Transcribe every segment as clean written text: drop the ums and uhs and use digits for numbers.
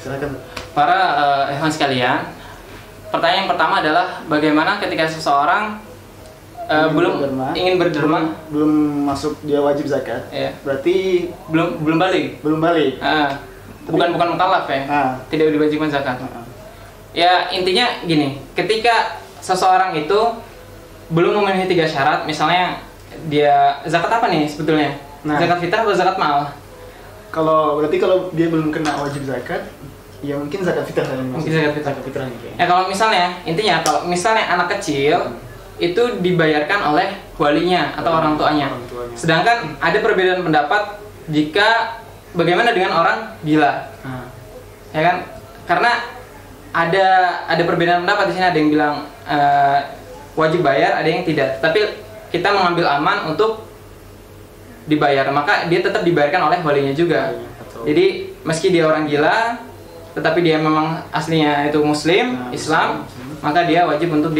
silakan. Para ikhwan sekalian, pertanyaan yang pertama adalah bagaimana ketika seseorang ingin berderma, belum masuk dia wajib zakat. Ya. Berarti belum balik. belum balik. Bukan mukallaf ya. Tidak diwajibkan zakat. Ya, intinya gini, ketika seseorang itu belum memenuhi 3 syarat, misalnya dia zakat apa nih sebetulnya? Zakat fitrah atau zakat mal? Berarti kalau dia belum kena wajib zakat, ya mungkin zakat fitrah kan? Mungkin zakat fitrah. Gitu. Ya kalau misalnya, intinya kalau misalnya anak kecil itu dibayarkan oleh walinya atau orang tuanya. Sedangkan ada perbedaan pendapat jika bagaimana dengan orang gila. Ya kan? Karena ada perbedaan pendapat di sini, ada yang bilang wajib bayar, ada yang tidak. Tapi kita mengambil aman untuk dibayar, maka dia tetap dibayarkan oleh walinya juga. Jadi meski dia orang gila, tetapi dia memang aslinya itu muslim, Islam, maka dia wajib untuk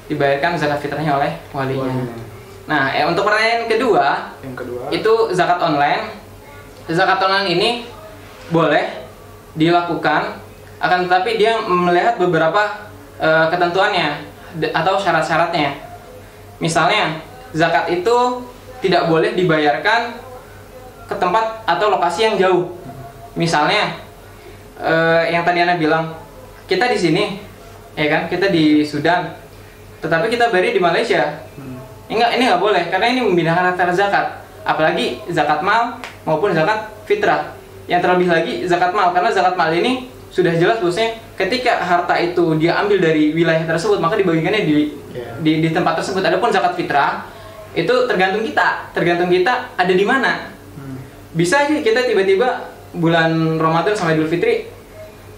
dibayarkan zakat fitrahnya oleh walinya. Nah, untuk pertanyaan kedua, itu zakat online. Zakat online ini boleh dilakukan, akan tetapi dia melihat beberapa ketentuannya atau syarat-syaratnya. Misalnya, zakat itu tidak boleh dibayarkan ke tempat atau lokasi yang jauh. Misalnya, yang tadi Ana bilang, kita di sini, ya kan, kita di Sudan, tetapi kita bayar di Malaysia. Ini nggak boleh, karena ini memindahkan harta zakat, apalagi zakat mal maupun zakat fitrah. Yang terlebih lagi zakat mal, karena zakat mal ini sudah jelas bosnya, ketika harta itu dia ambil dari wilayah tersebut, maka dibagikannya di tempat tersebut. Adapun zakat fitrah itu tergantung kita ada di mana. Bisa aja kita tiba-tiba bulan Ramadan sama Idul Fitri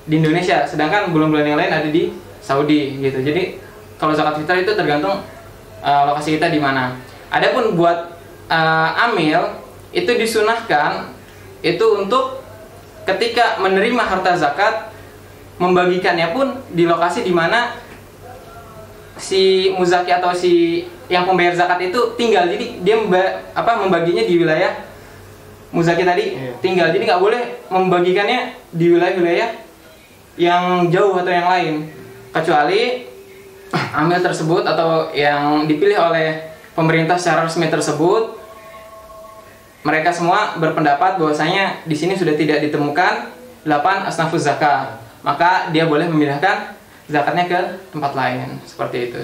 di Indonesia, sedangkan bulan-bulan yang lain ada di Saudi gitu. Jadi kalau zakat fitrah itu tergantung lokasi kita di mana. Adapun buat amil itu disunahkan itu untuk ketika menerima harta zakat, membagikannya pun di lokasi di mana si muzaki atau si yang pembayar zakat itu tinggal. Jadi dia membaginya di wilayah muzaki tadi tinggal. Jadi nggak boleh membagikannya di wilayah-wilayah yang jauh atau yang lain, kecuali amil tersebut atau yang dipilih oleh pemerintah secara resmi tersebut, mereka semua berpendapat bahwasanya di sini sudah tidak ditemukan 8 asnafuz zakat, maka dia boleh memindahkan zakatnya ke tempat lain, seperti itu.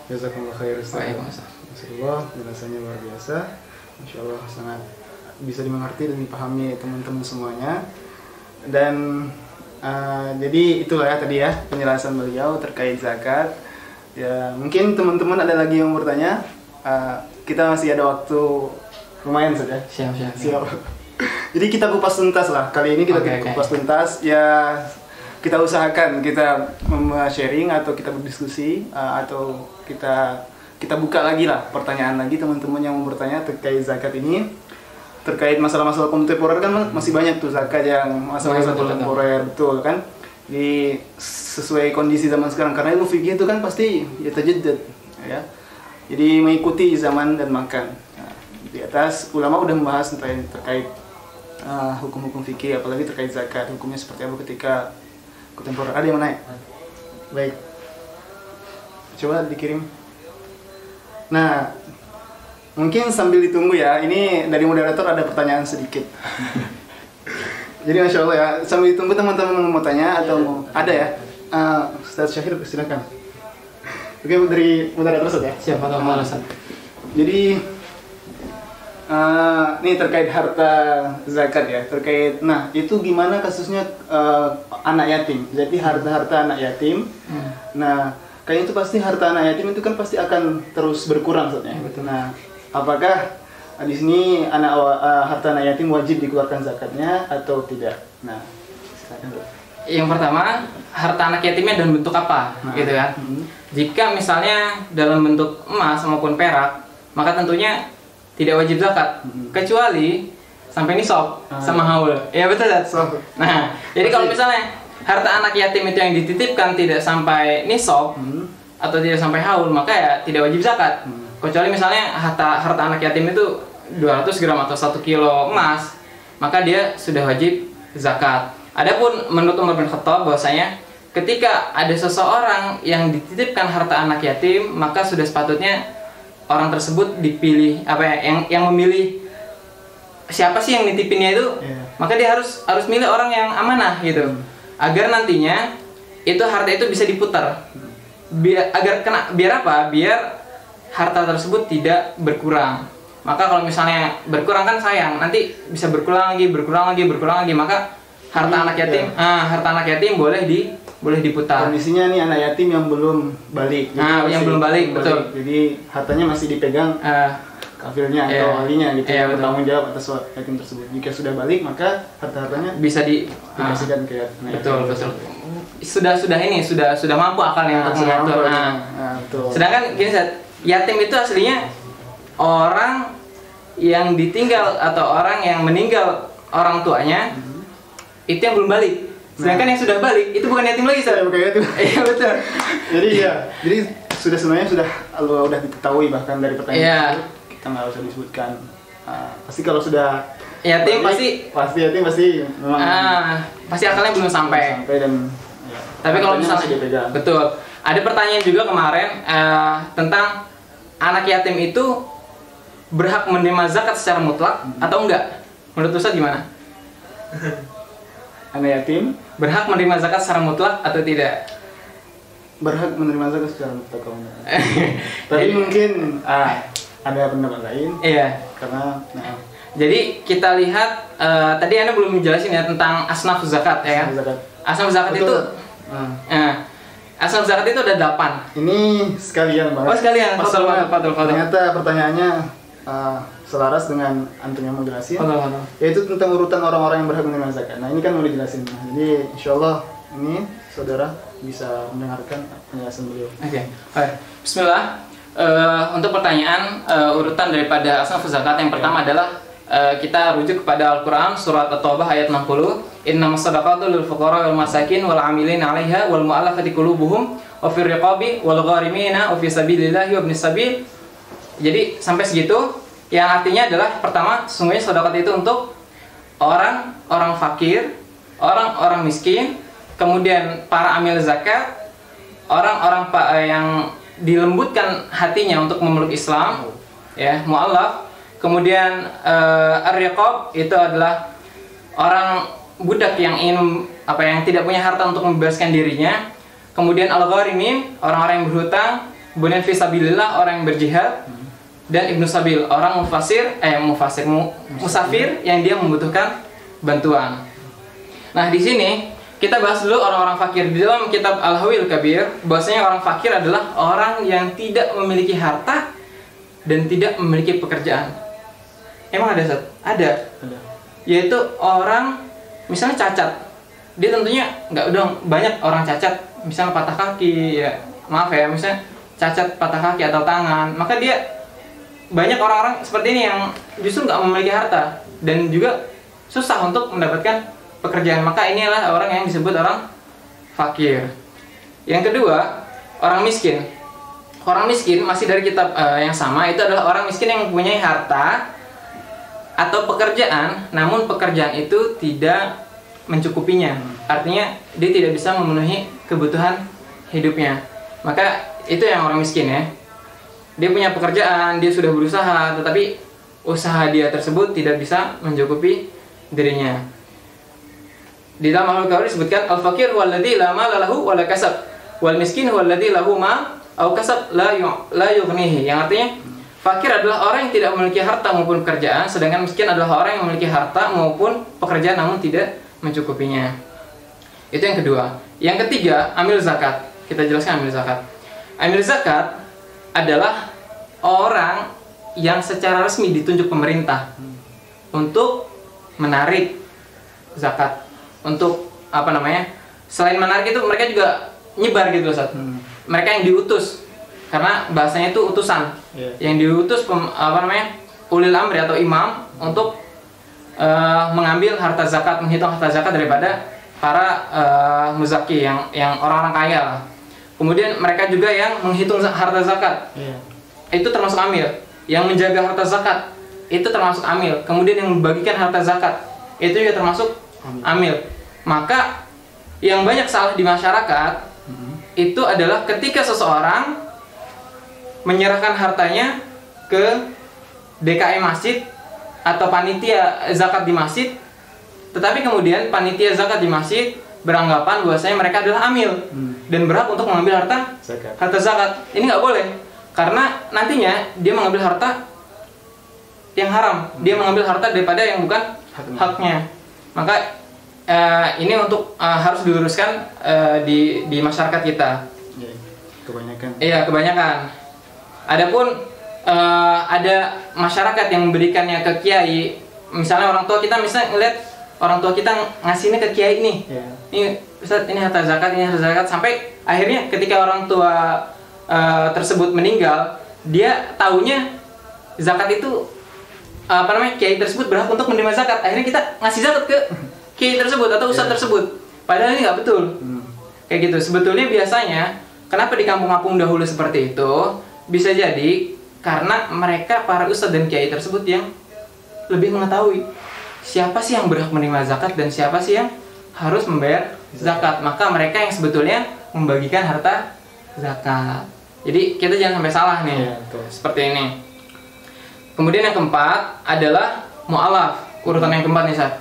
Jazakumullah khair Ustaz. Masyaallah, penjelasannya luar biasa. Masyaallah, sangat bisa dimengerti dan dipahami teman-teman semuanya. Dan jadi itulah ya tadi ya penjelasan beliau terkait zakat. Ya, mungkin teman-teman ada lagi yang bertanya. Kita masih ada waktu lumayan saja. Siap. Jadi kita kupas tuntas lah. Kali ini kita kupas tuntas. Ya, kita usahakan kita sharing atau kita berdiskusi atau kita buka lagi lah pertanyaan lagi teman-teman yang mau bertanya terkait zakat ini. Terkait masalah-masalah kontemporer kan masih banyak tuh zakat yang masalah-masalah kontemporer, betul kan? Di sesuai kondisi zaman sekarang, karena ilmu fikih itu kan pasti ya tajaddud ya. Jadi mengikuti zaman dan makan. Nah, di atas ulama udah membahas terkait hukum-hukum fikih, apalagi terkait zakat, hukumnya seperti apa ketika kontemporer. Ada yang mau naik? Baik. Coba dikirim. Nah, mungkin sambil ditunggu ya, ini dari moderator ada pertanyaan sedikit. Jadi Masya Allah ya, sambil ditunggu teman-teman mau tanya atau mau ada ya. Ustaz Syahir silakan. Oke, dari moderator Ustaz ya. Siapa tahu Ustaz. Jadi ini terkait harta zakat ya, terkait. Nah, itu gimana kasusnya anak yatim. Jadi harta anak yatim. Nah, kayaknya itu pasti harta anak yatim itu kan pasti akan terus berkurang Ustaz ya. Nah, apakah di sini harta anak yatim wajib dikeluarkan zakatnya atau tidak? Nah, silakan. Yang pertama, harta anak yatimnya dalam bentuk apa, gitu kan? Jika misalnya dalam bentuk emas maupun perak, maka tentunya tidak wajib zakat, kecuali sampai nisab sama haul. Ya betul kan? Nah, jadi kalau misalnya harta anak yatim itu yang dititipkan tidak sampai nisab atau tidak sampai haul, maka ya tidak wajib zakat. Kecuali misalnya harta anak yatim itu 200 gram atau 1 kilo emas, maka dia sudah wajib zakat. Adapun menurut Umar bin Khattab bahwasanya ketika ada seseorang yang dititipkan harta anak yatim, maka sudah sepatutnya orang tersebut dipilih yang memilih siapa sih yang nitipinnya itu, maka dia harus milih orang yang amanah gitu, agar nantinya itu harta itu bisa diputar, biar apa? Biar harta tersebut tidak berkurang. Maka kalau misalnya berkurang kan sayang, nanti bisa berkurang lagi, maka harta anak yatim boleh diputar. Kondisinya nih anak yatim yang belum balik. Yang belum balik, betul. Jadi hartanya masih dipegang kafilnya atau walinya gitu, bertanggung jawab atas yatim tersebut. Jika sudah balik, maka harta-hartanya bisa dikasihkan ke anak yatim. Betul. Sudah mampu akalnya untuk mengatur. Betul. Sedangkan gini, yatim itu aslinya orang yang ditinggal atau orang yang meninggal orang tuanya, itu yang belum balik. Sedangkan yang sudah balik itu bukan yatim lagi, Ustaz. Bukan yatim. Iya, betul. Jadi sebenarnya sudah diketahui bahkan dari pertanyaan itu, kita nggak usah disebutkan. Pasti kalau sudah yatim balik, yatim pasti memang pasti akalnya belum sampai dan tapi kalau misalnya betul. Ada pertanyaan juga kemarin tentang anak yatim itu berhak menerima zakat secara mutlak atau enggak? Menurut Ustaz gimana? Anak yatim berhak menerima zakat secara mutlak atau tidak? Berhak menerima zakat secara mutlak kalau enggak. Tapi mungkin ada pendapat lain. Iya. Karena jadi kita lihat tadi Anda belum menjelasin ya tentang asnaf zakat ya. Asnaf zakat itu asnaf zakat itu ada 8. Ini sekalian Bang. Oh, sekalian. Ternyata pertanyaannya selaras dengan antum yang mau jelasin, yaitu tentang urutan orang-orang yang berhak menerima zakat. Nah ini kan mau dijelasin. Jadi insyaallah ini saudara bisa mendengarkan penjelasan beliau. Oke. Bismillah. Untuk pertanyaan urutan daripada asnaf zakat yang pertama adalah kita rujuk kepada Al-Quran surat At-Taubah ayat 60. Innamas shadaqatu lil fuqara wal masakin wal 'amilin 'alaiha wal mu'allafati qulubuhum wa fir riqabi wal gharimina wa fi sabilillahi wa ibnis sabil. Jadi sampai segitu, yang artinya adalah pertama, sesungguhnya sedekah itu untuk orang fakir, orang miskin, kemudian para amil zakat, orang-orang yang dilembutkan hatinya untuk memeluk Islam, ya, mu'allaf. Kemudian ar-riqab itu adalah orang budak yang yang tidak punya harta untuk membebaskan dirinya. Kemudian al-gharimin, orang-orang yang berhutang. Kemudian fisabilillah, orang yang berjihad. Dan ibnu sabil, orang musafir yang dia membutuhkan bantuan. Nah, di sini kita bahas dulu orang-orang fakir. Di dalam kitab Al-Hawil Kabir, bahwasanya orang fakir adalah orang yang tidak memiliki harta dan tidak memiliki pekerjaan. Emang ada, Ustaz? Ada. Yaitu orang misalnya cacat. Dia tentunya banyak orang cacat, misalnya patah kaki, ya maaf ya, misalnya cacat patah kaki atau tangan, maka dia banyak orang-orang seperti ini yang justru nggak memiliki harta dan juga susah untuk mendapatkan pekerjaan. Maka inilah orang yang disebut orang fakir. Yang kedua, orang miskin. Orang miskin masih dari kitab yang sama, itu adalah orang miskin yang mempunyai harta atau pekerjaan, namun pekerjaan itu tidak mencukupinya. Artinya dia tidak bisa memenuhi kebutuhan hidupnya. Maka itu yang orang miskin ya. Dia punya pekerjaan, dia sudah berusaha, tetapi usaha dia tersebut tidak bisa mencukupi dirinya. Di dalam Al-Qur'an disebutkan al-fakir walladzi la mala lahu wa la kasab wal miskin walladzi lahu ma au kasab la yughnihi. Yang artinya fakir adalah orang yang tidak memiliki harta maupun pekerjaan, sedangkan miskin adalah orang yang memiliki harta maupun pekerjaan namun tidak mencukupinya. Itu yang kedua. Yang ketiga, amil zakat. Kita jelaskan amil zakat. Amil zakat adalah orang yang secara resmi ditunjuk pemerintah untuk menarik zakat. Untuk selain menarik itu mereka juga nyebar gitu, Ustaz. Mereka yang diutus, karena bahasanya itu utusan. Yang diutus ulil amri atau imam untuk mengambil harta zakat, menghitung harta zakat daripada para muzaki yang orang-orang kaya lah. Kemudian mereka juga yang menghitung harta zakat, itu termasuk amil. Yang menjaga harta zakat, itu termasuk amil. Kemudian yang membagikan harta zakat, itu juga termasuk amil. Maka yang banyak salah di masyarakat itu adalah ketika seseorang menyerahkan hartanya ke DKM masjid atau panitia zakat di masjid, tetapi kemudian panitia zakat di masjid beranggapan bahwasanya mereka adalah amil dan berhak untuk mengambil harta zakat. Ini nggak boleh, karena nantinya dia mengambil harta yang haram, dia mengambil harta daripada yang bukan haknya. Maka ini untuk harus diluruskan di masyarakat kita. Kebanyakan. Iya, kebanyakan. Adapun ada masyarakat yang memberikannya ke kiai, misalnya orang tua kita, misalnya ngeliat orang tua kita ngasihnya ke kiai nih, ini Ustaz, ini harta zakat, ini harta zakat, sampai akhirnya ketika orang tua tersebut meninggal, dia taunya zakat itu kiai tersebut berhak untuk menerima zakat. Akhirnya kita ngasih zakat ke kiai tersebut atau ustadz tersebut, padahal ini nggak betul. Kayak gitu. Sebetulnya biasanya kenapa di kampung-kampung dahulu seperti itu, bisa jadi karena mereka para ustadz dan kiai tersebut yang lebih mengetahui siapa sih yang berhak menerima zakat dan siapa sih yang harus membayar zakat. Maka mereka yang sebetulnya membagikan harta zakat. Jadi kita jangan sampai salah nih, seperti ini. Kemudian yang keempat adalah mu'alaf. Urutan yang keempat nih, Sat.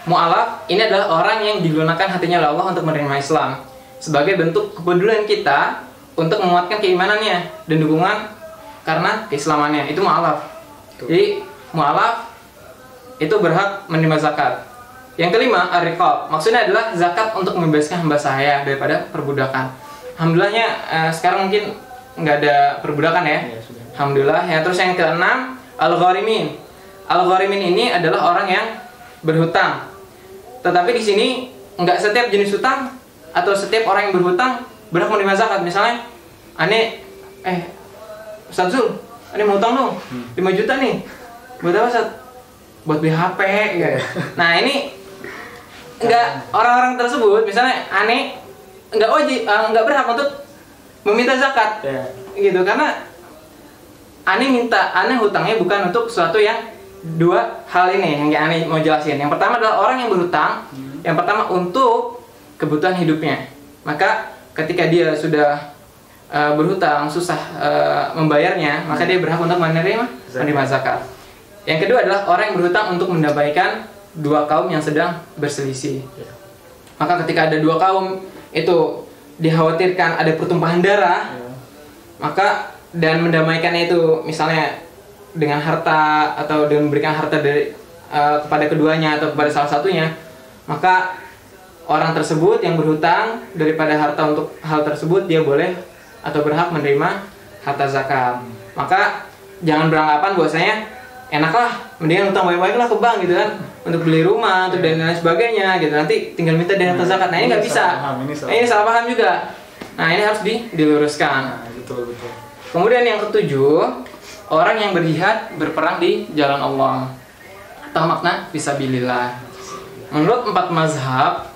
Mu'alaf ini adalah orang yang digunakan hatinya oleh Allah untuk menerima Islam sebagai bentuk kepedulian kita untuk menguatkan keimanannya dan dukungan karena keislamannya. Itu mu'alaf. Jadi mu'alaf itu berhak menerima zakat. Yang kelima, ar-riqab. Maksudnya adalah zakat untuk membebaskan hamba sahaya daripada perbudakan. Alhamdulillahnya sekarang mungkin nggak ada perbudakan ya. Alhamdulillah. Ya, terus yang keenam, al-gharimin. Al-gharimin ini adalah orang yang berhutang. Tetapi di sini nggak setiap jenis hutang atau setiap orang yang berhutang berhak menerima zakat. Misalnya, Ustaz Zul, aneh mau hutang dong, 5 juta nih. Buat apa, Ustaz? Buat beli HP ya. Nah, ini nggak, orang-orang tersebut misalnya aneh nggak wajib, nggak berhak untuk meminta zakat. Gitu, karena aneh hutangnya bukan untuk sesuatu yang dua hal ini yang aneh mau jelasin. Yang pertama adalah orang yang berhutang. Yang pertama untuk kebutuhan hidupnya. Maka ketika dia sudah berhutang, susah membayarnya, maka dia berhak untuk menerima zakat. Yang kedua adalah orang yang berhutang untuk mendamaikan dua kaum yang sedang berselisih. Maka ketika ada dua kaum itu dikhawatirkan ada pertumpahan darah, maka dan mendamaikannya itu misalnya dengan harta atau dengan memberikan harta dari kepada keduanya atau kepada salah satunya, maka orang tersebut yang berhutang daripada harta untuk hal tersebut dia boleh atau berhak menerima harta zakat. Maka jangan beranggapan bahwasanya enaklah mendingan utang baik-baik lah ke bank gitu kan, untuk beli rumah, untuk dan lain sebagainya gitu, nanti tinggal minta dari harta zakat. Nah, ini nggak bisa. Ini salah paham juga. Nah, ini harus diluruskan. Betul. Kemudian yang ketujuh, orang yang berjihad berperang di jalan Allah atau makna fisabilillah. Menurut 4 mazhab,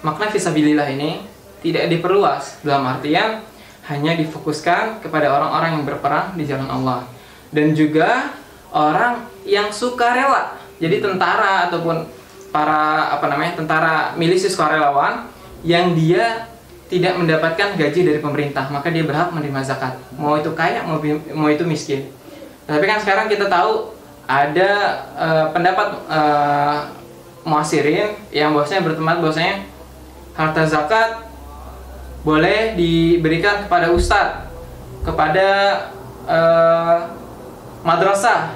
makna fisabilillah ini tidak diperluas, dalam artian hanya difokuskan kepada orang-orang yang berperang di jalan Allah dan juga orang yang sukarela. Jadi tentara ataupun para tentara milisi sukarelawan yang dia tidak mendapatkan gaji dari pemerintah, maka dia berhak menerima zakat. Mau itu kaya, mau itu miskin. Tapi kan sekarang kita tahu ada pendapat muasirin yang bahwasanya harta zakat boleh diberikan kepada ustadz, kepada madrasah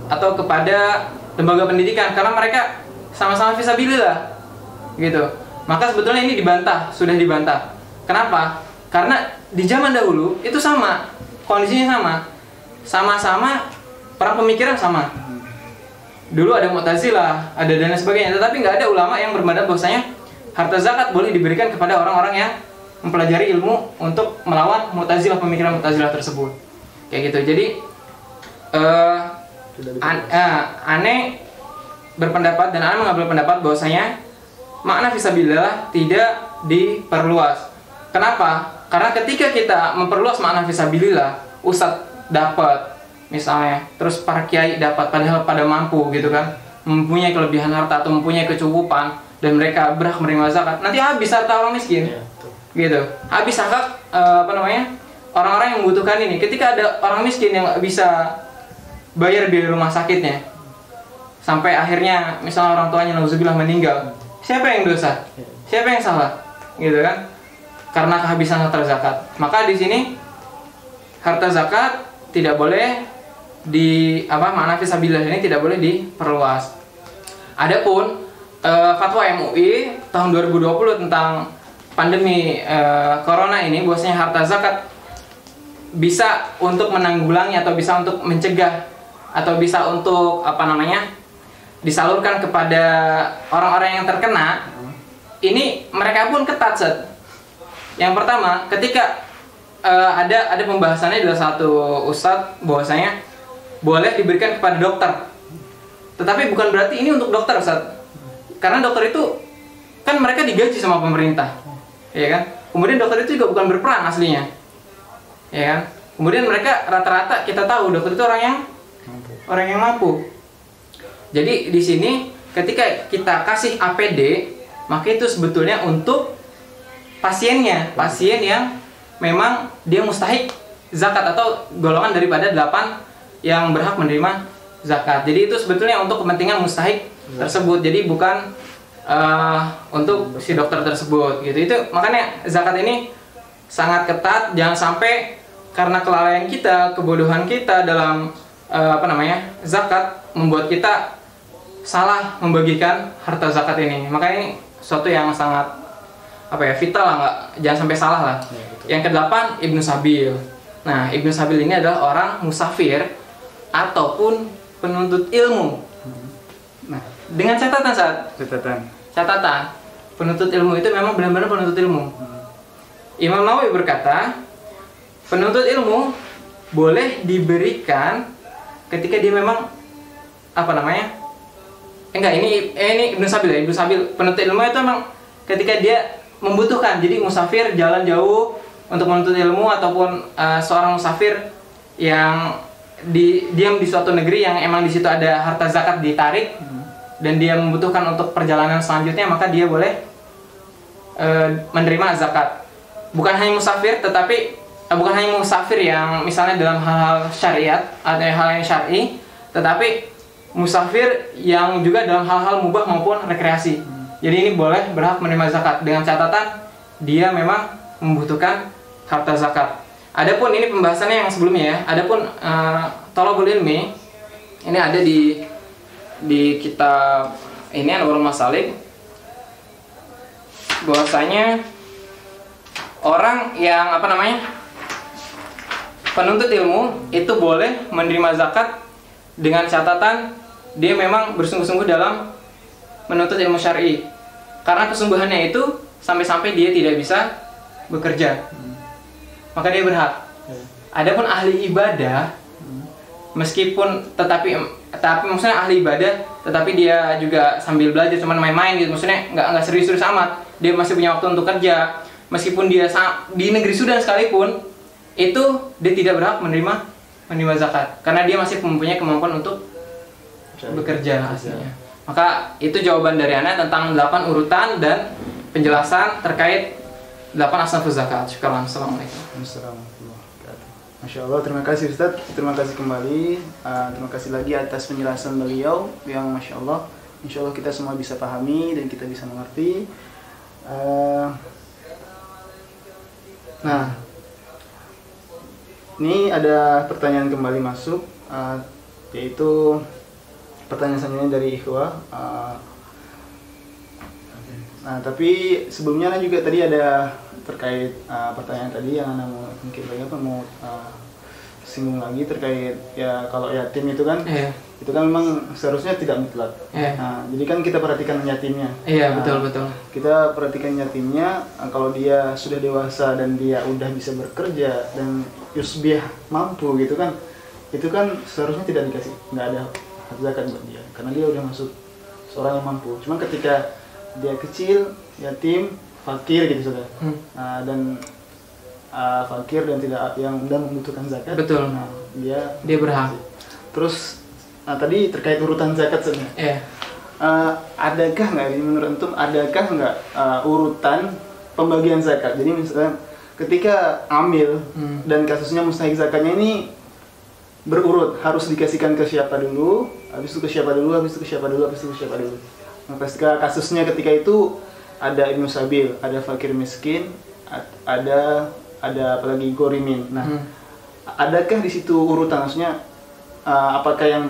atau kepada lembaga pendidikan, karena mereka sama-sama fisabilillah gitu. Maka sebetulnya ini sudah dibantah. Kenapa? Karena di zaman dahulu itu sama, kondisinya sama-sama perang pemikiran sama. Dulu ada Mu'tazilah, ada dan lain sebagainya, tetapi nggak ada ulama yang berpendapat bahwasanya harta zakat boleh diberikan kepada orang-orang yang mempelajari ilmu untuk melawan Mu'tazilah, pemikiran Mu'tazilah tersebut. Kayak gitu. Jadi aneh berpendapat dan aneh mengambil pendapat bahwasanya makna fisabilillah tidak diperluas. Kenapa? Karena ketika kita memperluas makna fisabilillah, ustadz dapat misalnya, terus para kiai dapat, padahal pada mampu gitu kan, mempunyai kelebihan harta atau mempunyai kecukupan dan mereka berhak menerima zakat, nanti habis harta orang miskin. Ya, Gitu. Habis hak orang-orang yang membutuhkan ini. Ketika ada orang miskin yang nggak bisa bayar biaya rumah sakitnya, sampai akhirnya misalnya orang tuanya nauzubillah meninggal, siapa yang dosa? Siapa yang salah? Gitu kan? Karena kehabisan harta zakat. Maka di sini harta zakat tidak boleh makna fisabilillah ini tidak boleh diperluas. Adapun fatwa MUI tahun 2020 tentang pandemi corona ini, bahwasanya harta zakat bisa untuk menanggulangi atau bisa untuk mencegah atau bisa untuk disalurkan kepada orang-orang yang terkena. Ini mereka pun ketat, Set. Yang pertama, ketika ada pembahasannya dari satu ustadz bahwasanya boleh diberikan kepada dokter. Tetapi bukan berarti ini untuk dokter, Ustaz. Karena dokter itu kan mereka digaji sama pemerintah. Ya kan? Kemudian dokter itu juga bukan berperang aslinya. Ya kan? Kemudian mereka rata-rata kita tahu dokter itu orang yang mampu. Jadi di sini ketika kita kasih APD, maka itu sebetulnya untuk pasien yang memang dia mustahik zakat atau golongan daripada 8 yang berhak menerima zakat. Jadi itu sebetulnya untuk kepentingan mustahik tersebut. Jadi bukan untuk si dokter tersebut gitu. Itu makanya zakat ini sangat ketat. Jangan sampai karena kelalaian kita, kebodohan kita dalam zakat membuat kita salah membagikan harta zakat ini. Makanya ini suatu yang sangat vital lah, jangan sampai salah lah. Yang ke-8 Ibnu Sabil. Nah, Ibnu Sabil ini adalah orang musafir ataupun penuntut ilmu. Nah, dengan catatan penuntut ilmu itu memang benar-benar penuntut ilmu. Imam Nawawi berkata, penuntut ilmu boleh diberikan ketika dia memang ini Ibnu Sabil ya. Ibnu Sabil penuntut ilmu itu memang ketika dia membutuhkan. Jadi musafir jalan jauh untuk menuntut ilmu, ataupun seorang musafir yang diam di suatu negeri yang emang di situ ada harta zakat ditarik, dan dia membutuhkan untuk perjalanan selanjutnya, maka dia boleh menerima zakat. Bukan hanya musafir, tetapi bukan hanya musafir yang misalnya dalam hal-hal syariat atau hal yang syar'i, tetapi musafir yang juga dalam hal-hal mubah maupun rekreasi. Jadi ini boleh berhak menerima zakat dengan catatan dia memang membutuhkan harta zakat. Adapun ini pembahasannya yang sebelumnya ya. Adapun thalabul ilmi ini ada di kitab ini Anwarul Masalik, bahwasanya orang yang penuntut ilmu itu boleh menerima zakat dengan catatan dia memang bersungguh-sungguh dalam menuntut ilmu syar'i. Karena kesungguhannya itu sampai-sampai dia tidak bisa bekerja, maka dia berhak. Adapun ahli ibadah, meskipun tapi maksudnya ahli ibadah, tetapi dia juga sambil belajar cuman main-main gitu, maksudnya nggak serius-serius amat, dia masih punya waktu untuk kerja, meskipun dia di negeri Sudan sekalipun, itu dia tidak berhak menerima zakat, karena dia masih mempunyai kemampuan untuk bekerja aslinya. Maka itu jawaban dari Ana tentang 8 urutan dan penjelasan terkait 8 asnafuz zakat. Syukran. Assalamualaikum. Masya Allah, terima kasih Ustadz. Terima kasih kembali. Terima kasih lagi atas penjelasan beliau yang Masya Allah, insya Allah kita semua bisa pahami dan kita bisa mengerti. Nah, ini ada pertanyaan kembali masuk, yaitu pertanyaan selanjutnya dari Ikhwah. Nah, tapi sebelumnya juga tadi ada terkait pertanyaan tadi yang Anda mau singgung lagi terkait ya, kalau yatim itu kan itu kan memang seharusnya tidak mutlak. Nah, jadi kan kita perhatikan yatimnya. Betul. Kita perhatikan yatimnya, kalau dia sudah dewasa dan dia udah bisa bekerja dan yusbih mampu gitu kan, itu kan seharusnya tidak dikasih, nggak ada hak zakat buat dia karena dia udah masuk seorang yang mampu. Cuma ketika dia kecil, yatim, fakir gitu sudah, dan fakir dan membutuhkan zakat, betul. Dia berhak. Terus tadi terkait urutan zakat sebenarnya. adakah nggak ini menurut antum adakah nggak urutan pembagian zakat? Jadi misalnya ketika amil dan kasusnya mustahik zakatnya ini berurut, harus dikasihkan ke siapa dulu, habis itu ke siapa dulu, habis itu ke siapa dulu, habis itu ke siapa dulu. Nah, ketika kasusnya ketika itu ada ibnu sabil, ada fakir miskin, ada apalagi gorimin. Nah, adakah di situ urutan, maksudnya apakah yang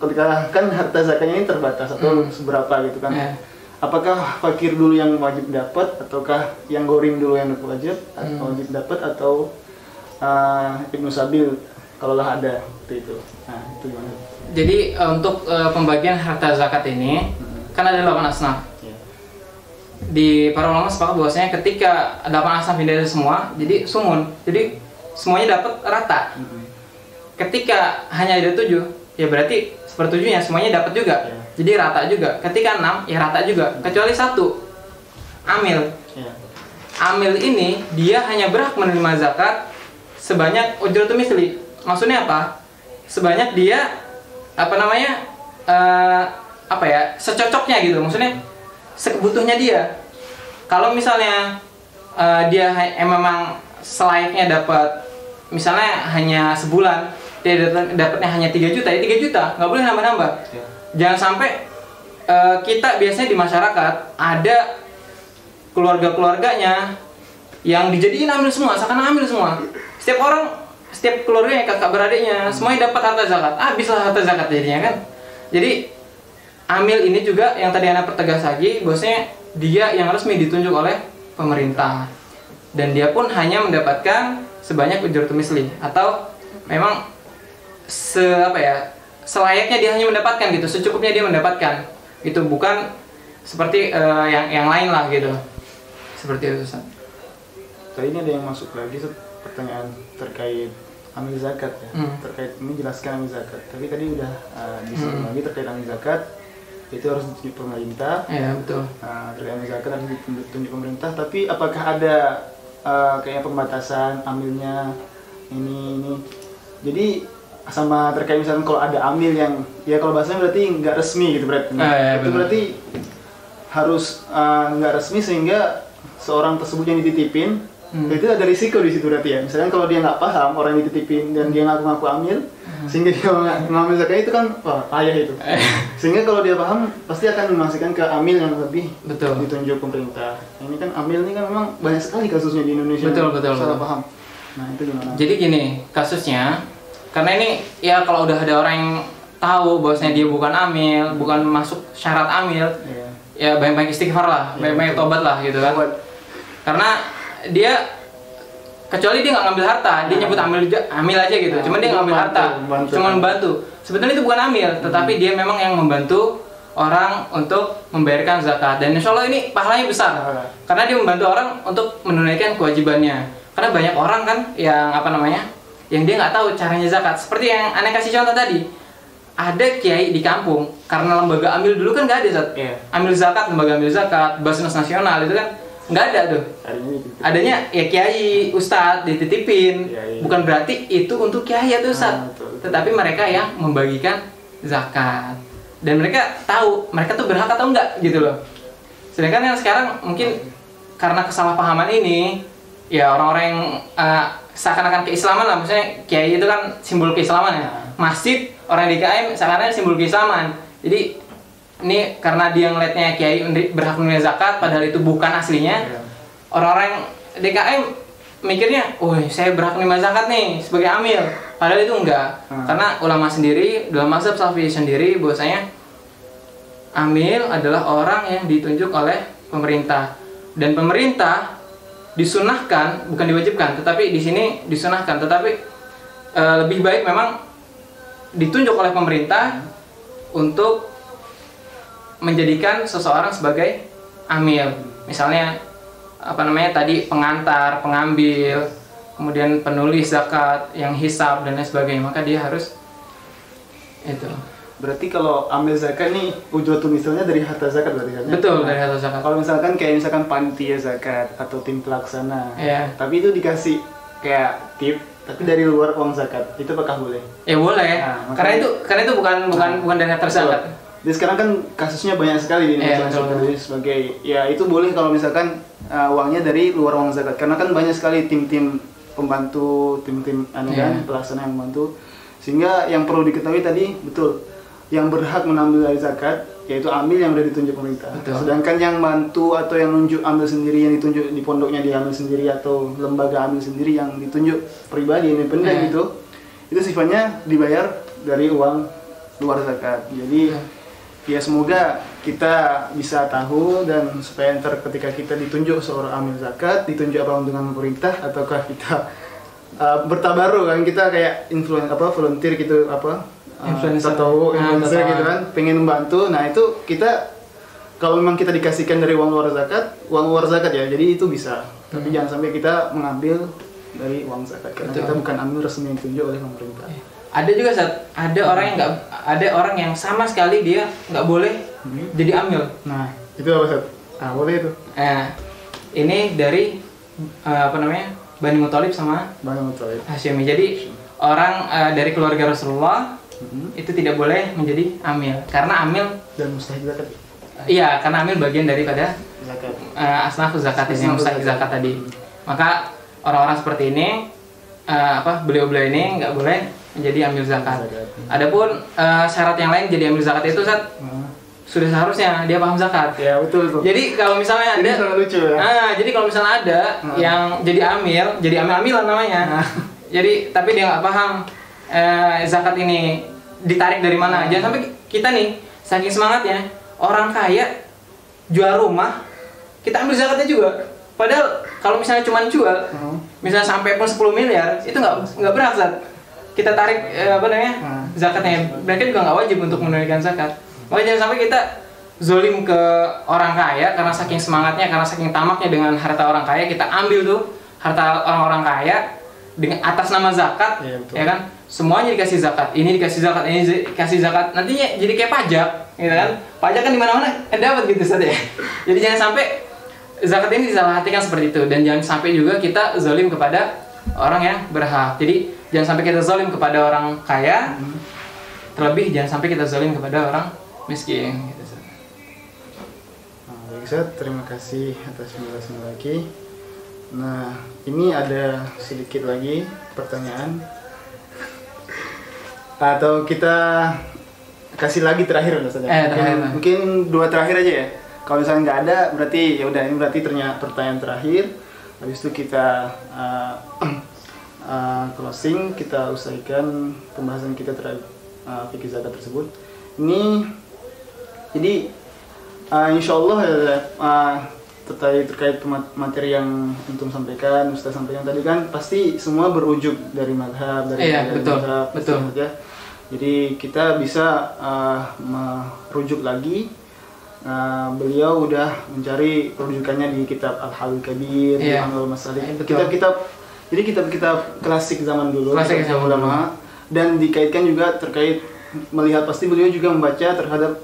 ketika kan harta zakatnya ini terbatas atau seberapa gitu kan? Apakah fakir dulu yang wajib dapat, ataukah yang gorim dulu yang wajib dapat, atau ibnu sabil kalau lah ada seperti itu. Nah, itu gimana? Jadi untuk pembagian harta zakat ini kan ada 8 asnaf. Di para ulama sepakat bahwasanya ketika 8 asnaf ini ada semua, jadi sumun. Jadi semuanya dapat rata. Ketika hanya ada 7, ya berarti sepertujuhnya semuanya dapat juga. Jadi rata juga. Ketika 6, ya rata juga. Kecuali 1, amil. Amil ini dia hanya berhak menerima zakat sebanyak ujratul misli. Maksudnya apa? Sebanyak dia secocoknya gitu. Maksudnya sekebutuhnya dia. Kalau misalnya dia memang selayaknya dapat, misalnya hanya sebulan dia dapatnya hanya 3 juta, ya 3 juta, nggak boleh nambah-nambah. Jangan sampai kita biasanya di masyarakat ada keluarga-keluarganya yang dijadiin amil semua, seakan amil semua. Setiap keluarganya, kakak beradiknya, semuanya dapat harta zakat. Habislah harta zakat jadinya kan. Jadi amil ini juga yang tadi Ana pertegas lagi, bahwasanya dia yang resmi ditunjuk oleh pemerintah. Dan dia pun hanya mendapatkan sebanyak ujratul misli, atau memang selayaknya dia hanya mendapatkan gitu, secukupnya dia mendapatkan. Itu bukan seperti yang lain lah gitu. Seperti itu, Ustaz. Tadi ini ada yang masuk lagi pertanyaan terkait amil zakat ya. Terkait ini jelaskan amil zakat. Tapi tadi udah disebut lagi terkait amil zakat itu harus ditunjuk pemerintah. Iya, betul. Terkait amil zakat harus ditunjuk pemerintah. Tapi apakah ada kayak pembatasan amilnya ini? Jadi sama terkait misalnya kalau ada amil yang ya kalau bahasanya berarti nggak resmi gitu berarti. Itu berarti harus nggak resmi sehingga seorang tersebut yang dititipin itu ada risiko di situ berarti ya. Misalnya kalau dia nggak paham orang yang dititipin dan dia ngaku-ngaku amil, sehingga dia ngambil zakat itu kan payah itu. Sehingga kalau dia paham pasti akan memasukkan ke amil yang lebih ditunjuk pemerintah. Ini kan amil ini kan memang banyak sekali kasusnya di Indonesia. Betul. Salah paham. Nah itu gimana? Jadi gini kasusnya, karena ini ya kalau udah ada orang yang tahu bahwasanya dia bukan amil, bukan masuk syarat amil, ya banyak-banyak istighfar lah, banyak-banyak tobat lah gitu kan. Karena dia kecuali dia nggak ngambil harta, dia nyebut amil aja gitu. Cuman dia ngambil harta, cuma membantu. Sebetulnya itu bukan amil, tetapi dia memang yang membantu orang untuk membayarkan zakat. Dan insya Allah ini pahalanya besar, karena dia membantu orang untuk menunaikan kewajibannya. Karena banyak orang kan yang yang dia nggak tahu caranya zakat. Seperti yang Anda kasih contoh tadi, ada kiai di kampung karena lembaga amil dulu kan nggak ada zat. Amil zakat, lembaga amil zakat, Basnas Nasional itu kan nggak ada tuh. Adanya ya kiai, ustadz dititipin. Bukan berarti itu untuk kiai atau ustadz, tetapi mereka yang membagikan zakat. Dan mereka tahu mereka tuh berhak atau enggak gitu loh. Sedangkan yang sekarang mungkin karena kesalahpahaman ini, ya orang-orang yang seakan-akan keislaman lah, maksudnya kiai itu kan simbol keislaman ya. Masjid, orang DKM seakan-akan simbol keislaman. Jadi ini karena dia ngeliatnya kiai berhak menerima zakat, padahal itu bukan aslinya. Orang-orang DKM mikirnya, oh saya berhak menerima zakat nih sebagai amil, padahal itu enggak. Karena ulama sendiri dalam mazhab Syafi'i sendiri bahwasanya amil adalah orang yang ditunjuk oleh pemerintah, dan pemerintah disunahkan, bukan diwajibkan, tetapi di sini disunahkan, tetapi lebih baik memang ditunjuk oleh pemerintah untuk menjadikan seseorang sebagai amil. Misalnya tadi pengantar, pengambil, kemudian penulis zakat, yang hisab dan lain sebagainya, maka dia harus itu. Berarti kalau ambil zakat nih ujratul misalnya dari harta zakat berarti kan? Betul, dari harta zakat. Kalau misalkan panitia zakat atau tim pelaksana, tapi itu dikasih kayak tip, tapi dari luar uang zakat, itu apakah boleh? Ya boleh. Karena itu bukan dari harta zakat. Jadi sekarang kan kasusnya banyak sekali di Indonesia sebagai ya itu boleh kalau misalkan uangnya dari luar uang zakat, karena kan banyak sekali tim-tim pembantu, tim-tim kan pelaksana yang membantu, sehingga yang perlu diketahui tadi betul yang berhak mengambil dari zakat yaitu amil yang udah ditunjuk pemerintah. Betul. Sedangkan yang bantu atau yang nunjuk ambil sendiri, yang ditunjuk di pondoknya dia ambil sendiri atau lembaga ambil sendiri yang ditunjuk pribadi independen gitu, itu sifatnya dibayar dari uang luar zakat. Jadi ya semoga kita bisa tahu dan supaya ntar ketika kita ditunjuk seorang amil zakat, ditunjuk apa dengan pemerintah ataukah kita bertabaru kan, kita kayak volunteer gitu influencer gitu kan, pengen membantu. Nah itu kita kalau memang kita dikasihkan dari uang luar zakat ya, jadi itu bisa. Tapi jangan sampai kita mengambil dari uang zakat karena kita bukan amil resmi yang ditunjuk oleh pemerintah. Ada juga ada orang yang ada orang yang sama sekali dia nggak boleh jadi amil. Nah itu apa Sat? Boleh itu. Ini dari Bani Muthalib sama Hasyimi. Jadi orang dari keluarga Rasulullah itu tidak boleh menjadi amil karena amil dan mustahik zakat. Iya, karena amil bagian daripada zakat. Asnafuz zakat yang mustahik zakat tadi. Maka orang-orang seperti ini beliau-beliau ini nggak boleh menjadi amil zakat. Adapun syarat yang lain jadi amil zakat itu sudah seharusnya dia paham zakat. Ya betul. Jadi kalau misalnya ada, lucu, ya? Jadi kalau misalnya ada yang jadi amil-amilan namanya. Jadi tapi dia nggak paham zakat ini ditarik dari mana. Jangan sampai kita nih saking semangatnya orang kaya jual rumah kita ambil zakatnya juga. Padahal kalau misalnya cuma jual, misalnya sampai pun 10 miliar itu nggak berat Zat. Kita tarik zakatnya. Mereka juga nggak wajib untuk menunaikan zakat. Makanya jangan sampai kita zolim ke orang kaya karena saking semangatnya, karena saking tamaknya dengan harta orang kaya, kita ambil tuh harta orang-orang kaya dengan atas nama zakat, ya kan? Semuanya dikasih zakat. Ini dikasih zakat, ini dikasih zakat. Nantinya jadi kayak pajak, gitu kan? Pajak kan di mana-mana dapat gitu saja. Jadi jangan sampai zakat ini disalahartikan seperti itu, dan jangan sampai juga kita zalim kepada orang yang berhak. Jadi jangan sampai kita zalim kepada orang kaya, terlebih jangan sampai kita zalim kepada orang miskin. Gitu. Baik Ustaz, terima kasih atas penjelasan lagi. Nah, ini ada sedikit lagi pertanyaan. Atau kita kasih lagi terakhir Ustaz. Mungkin 2 terakhir aja ya. Kalau misalnya nggak ada, berarti ya udah, ini berarti pertanyaan terakhir. Habis itu kita closing, kita usaikan pembahasan kita terhadap fikih zakat tersebut. Ini jadi insya Allah terkait materi yang Antum sampaikan, Ustaz sampaikan tadi kan pasti semua berujuk dari madhab, dari madhab, betul. Jadi kita bisa merujuk lagi. Beliau udah mencari perujukannya di kitab Al-Halul Kabir, di Anwar Masalik, kitab-kitab klasik zaman dulu, klasik ulama, dan dikaitkan juga terkait melihat pasti beliau juga membaca terhadap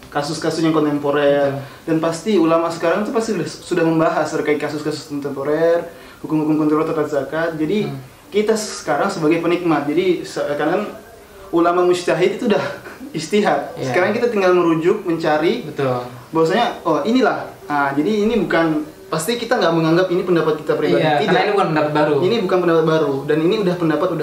kasus-kasus yang kontemporer, dan pasti ulama sekarang itu pasti sudah membahas terkait kasus-kasus kontemporer, hukum-hukum kontemporer terkait zakat. Jadi kita sekarang sebagai penikmat, jadi sekarang ulama mujtahid itu udah istihad. Sekarang kita tinggal merujuk, mencari, bahwasanya inilah. Jadi ini bukan, pasti kita nggak menganggap ini pendapat kita pribadi. Tidak. Karena ini bukan pendapat baru. Ini bukan pendapat baru, dan ini udah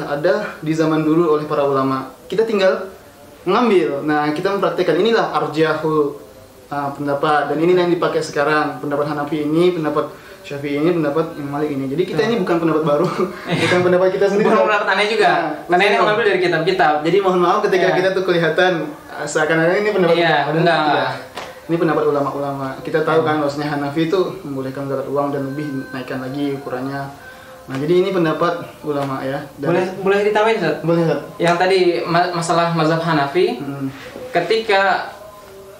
ada di zaman dulu oleh para ulama. Kita tinggal mengambil. Nah, kita mempraktekkan inilah arjahul pendapat, dan ini yang dipakai sekarang. Pendapat Hanafi ini, pendapat Syafi'i ini, pendapat Imam Malik ini. Jadi kita ini bukan pendapat baru, bukan pendapat kita sendiri. Bukan pendapat aneh juga. Karena ini mengambil dari kitab-kitab. Jadi mohon maaf ketika kita tuh kelihatan seakan-akan ini pendapat kita. Enggak. Ini pendapat ulama-ulama. Kita tahu kan bahwasanya Hanafi itu membolehkan zakat uang dan lebih naikkan lagi ukurannya. Nah, jadi ini pendapat ulama ya. Dan boleh ditambahin, Ustaz? Boleh, Ustaz. Yang tadi masalah mazhab Hanafi, ketika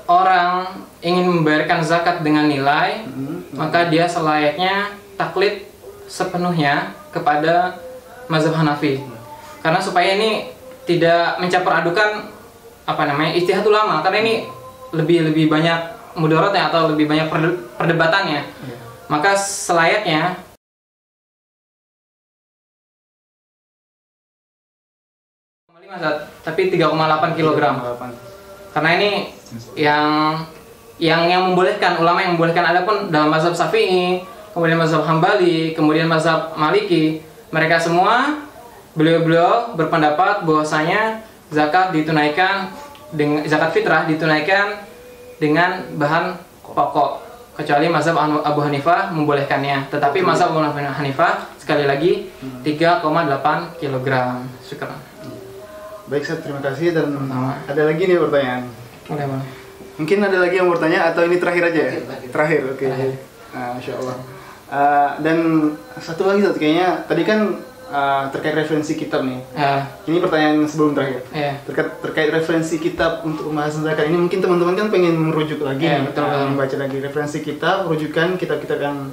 orang ingin membayarkan zakat dengan nilai, maka dia selayaknya taklid sepenuhnya kepada mazhab Hanafi. Karena supaya ini tidak mencampur adukan ijtihad ulama, karena ini lebih banyak mudaratnya atau lebih banyak perdebatannya. Maka selayaknya tapi 3,8 kg. Karena ini yang membolehkan, ulama yang membolehkan. Adapun dalam mazhab Syafi'i, kemudian mazhab Hambali, kemudian mazhab Maliki, mereka semua beliau-beliau berpendapat bahwasanya zakat ditunaikan dengan zakat fitrah ditunaikan dengan bahan pokok, kecuali mazhab Abu Hanifah membolehkannya. Tetapi mazhab Abu Hanifah sekali lagi 3,8 kg. Syukur. Baik, Ustaz, terima kasih. Dan ada lagi nih pertanyaan. Boleh. Mungkin ada lagi yang mau bertanya atau ini terakhir aja ya? Terakhir, oke. Terakhir. Masya Allah. Dan satu lagi, Ustaz, kayaknya tadi kan terkait referensi kitab nih. Ini pertanyaan sebelum terakhir. Terkait referensi kitab untuk pembahasan zakat ini, mungkin teman-teman kan pengen merujuk lagi, membaca lagi referensi kitab, rujukan kitab-kitab yang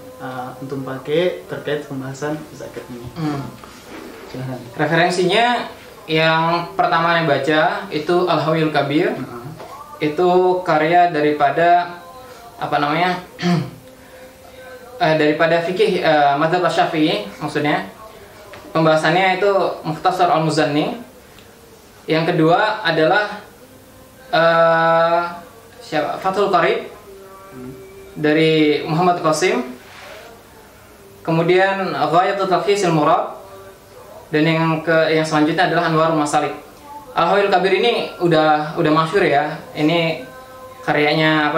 untuk pakai terkait pembahasan zakat ini. Silahkan. Referensinya yang pertama yang baca itu Al-Hawiyul Kabir. Itu karya daripada daripada fikih mazhab Syafi'i, maksudnya pembahasannya itu Mukhtasar Al-Muzanni. Yang kedua adalah Fathul Qarib dari Muhammad Qasim. Kemudian Ghayatul Talkhisil Murad, dan yang selanjutnya adalah Anwarul Masalik. Al-Hawiyul Kabir ini udah masyhur ya. Ini karyanya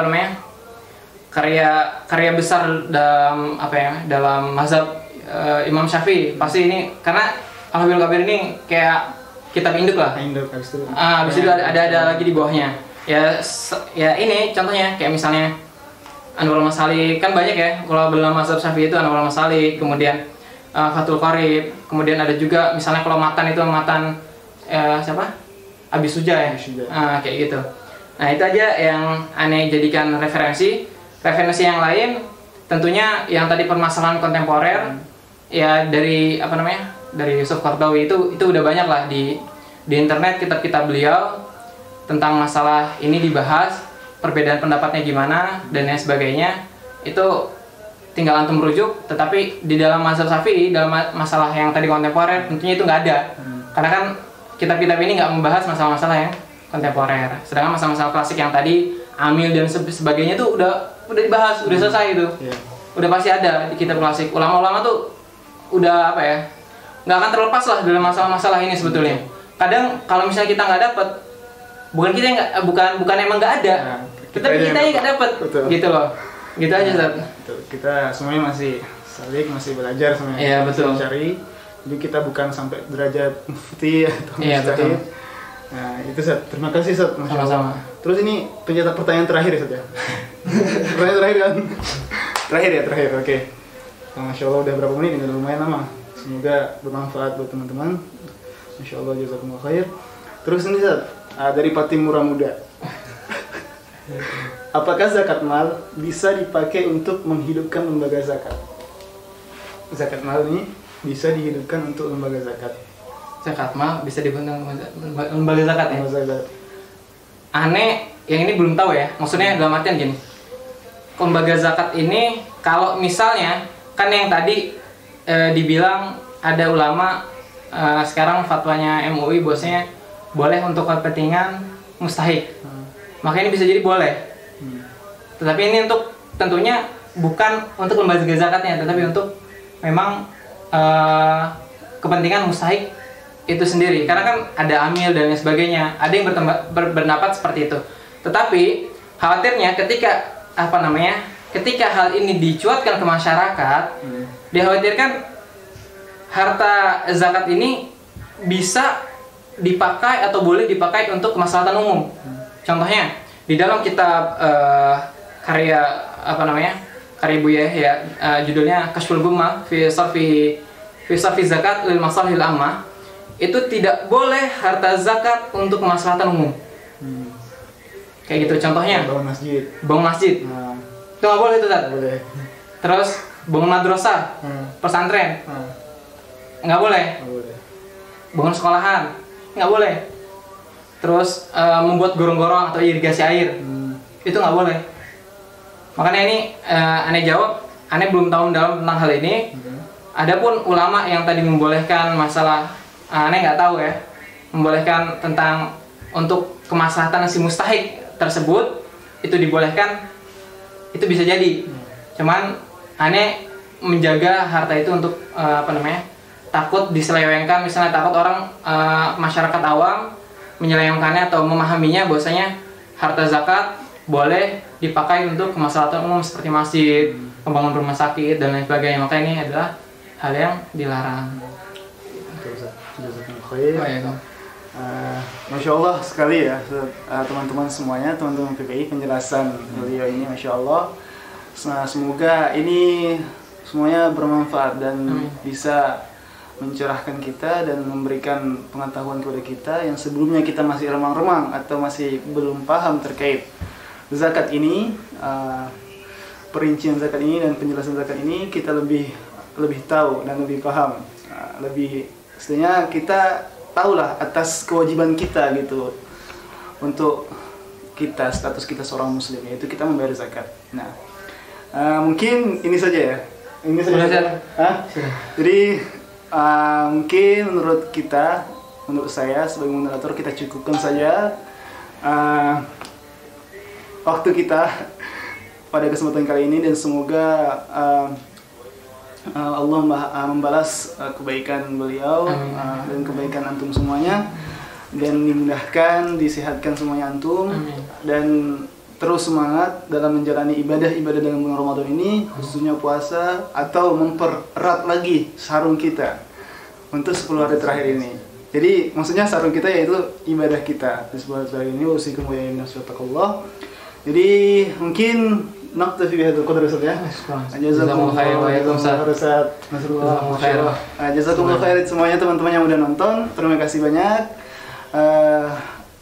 karya besar dalam dalam mazhab Imam Syafi'i. Pasti ini karena Al-Hawiyul Kabir ini kayak kitab induk lah. Habis itu ada lagi di bawahnya. Ya ini contohnya kayak misalnya Anwarul Masalik, kan banyak ya kalau dalam mazhab Syafi'i itu Anwarul Masalik, kemudian Fathul Qarib, kemudian ada juga misalnya kalau matan itu siapa? Abi Suja ya. Kayak gitu. Nah, itu aja yang aneh jadikan referensi. Referensi yang lain tentunya yang tadi permasalahan kontemporer ya dari dari Yusuf Qaradawi itu udah banyak lah di internet, kitab-kitab beliau tentang masalah ini dibahas, perbedaan pendapatnya gimana dan lain sebagainya. Itu tinggal antum merujuk, tetapi di dalam mazhab Syafi'i dalam masalah yang tadi kontemporer tentunya itu nggak ada. Karena kan kitab-kitab ini nggak membahas masalah-masalah yang kontemporer. Sedangkan masalah-masalah klasik yang tadi amil dan sebagainya itu udah dibahas, udah selesai itu. Udah pasti ada di kitab klasik. Ulama-ulama tuh udah nggak akan terlepas lah dalam masalah-masalah ini sebetulnya. Kadang kalau misalnya kita nggak dapat, bukan emang nggak ada, tetapi kita nggak dapat, gitu loh. Gitu aja, Ustaz. Kita semuanya masih masih belajar semuanya. Iya, betul. Mencari. Jadi kita bukan sampai derajat mufti atau mujtahid. Nah, itu, Ustaz. Terima kasih, Ustaz. Sama-sama. Terus ini pertanyaan terakhir ya, Ustaz ya. Pertanyaan terakhir kan? Terakhir. Oke. Masya Allah, udah berapa menit? Ini udah lumayan lama. Semoga bermanfaat buat teman-teman. Masya Allah, jazakumullah khair. Terus ini, Ustaz, dari Patimura Muda. Apakah zakat mal bisa dipakai untuk menghidupkan lembaga zakat? Zakat mal ini bisa dihidupkan untuk lembaga zakat. Zakat mal bisa dihidupkan lembaga zakat ya? Aneh, yang ini belum tahu ya. Maksudnya dalam artian gini, lembaga zakat ini kalau misalnya kan yang tadi dibilang ada ulama sekarang fatwanya MUI bahwasanya boleh untuk kepentingan mustahik. Makanya ini bisa jadi boleh. Tetapi ini untuk tentunya bukan untuk lembaga zakatnya, tetapi untuk memang kepentingan mustahik itu sendiri. Karena kan ada amil dan lain sebagainya. Ada yang berpendapat seperti itu. Tetapi khawatirnya ketika ketika hal ini dicuatkan ke masyarakat, dikhawatirkan harta zakat ini bisa dipakai atau boleh dipakai untuk kemaslahatan umum. Contohnya di dalam kitab karya Buya ya, judulnya Kashful Gummah fi sarfi zakat lil masalihil ammah, itu tidak boleh harta zakat untuk kemaslahatan umum. Kayak gitu contohnya. Bangun masjid. Itu nggak boleh itu, Ustaz. Boleh. Terus bangun madrasah, pesantren. Nggak boleh. Bangun sekolahan. Nggak boleh. Terus membuat gorong-gorong atau irigasi air. Itu nggak boleh. Makanya ini aneh jawab, aneh belum tahu dalam tentang hal ini. Adapun ulama yang tadi membolehkan masalah, aneh nggak tahu ya, membolehkan tentang untuk kemaslahatan si mustahik tersebut itu dibolehkan, itu bisa jadi. Cuman aneh menjaga harta itu untuk takut diselewengkan, misalnya takut orang masyarakat awam menyelewengkannya atau memahaminya bahwasanya harta zakat boleh dipakai untuk kemaslahatan umum seperti masjid, membangun rumah sakit dan lain sebagainya. Maka ini adalah hal yang dilarang. Masya Allah sekali ya teman-teman semuanya, teman-teman PPI, penjelasan beliau ini Masya Allah. Semoga ini semuanya bermanfaat dan bisa mencerahkan kita dan memberikan pengetahuan kepada kita yang sebelumnya kita masih remang-remang atau masih belum paham terkait zakat ini, perincian zakat ini dan penjelasan zakat ini. Kita lebih tahu dan lebih paham, lebih istilahnya kita tahulah atas kewajiban kita gitu untuk kita, status kita seorang muslim, yaitu kita membayar zakat. Nah, mungkin ini saja ya. Ini saja. Jadi mungkin menurut saya sebagai moderator kita cukupkan saja waktu kita pada kesempatan kali ini, dan semoga Allah membalas kebaikan beliau dan kebaikan antum semuanya, dan dimudahkan, disehatkan semuanya antum. Amin. Dan terus semangat dalam menjalani ibadah-ibadah dalam bulan Ramadan ini, khususnya puasa, atau mempererat lagi sarung kita untuk 10 hari terakhir ini. Jadi maksudnya sarung kita yaitu ibadah kita di 10 hari terakhir ini. Usikum wa iyyakum. Jadi mungkin naktafi bihadzal qadri ya. Jazakumullahu khairan. Jazakumullahu khairan semuanya teman-teman yang udah nonton. Terima kasih banyak.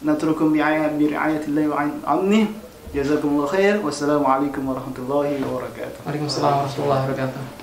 Natrukum bi'ayatillahi wa amnih. Jazakumullahu khair. Wassalamualaikum warahmatullahi wabarakatuh. Waalaikumsalam warahmatullahi wabarakatuh.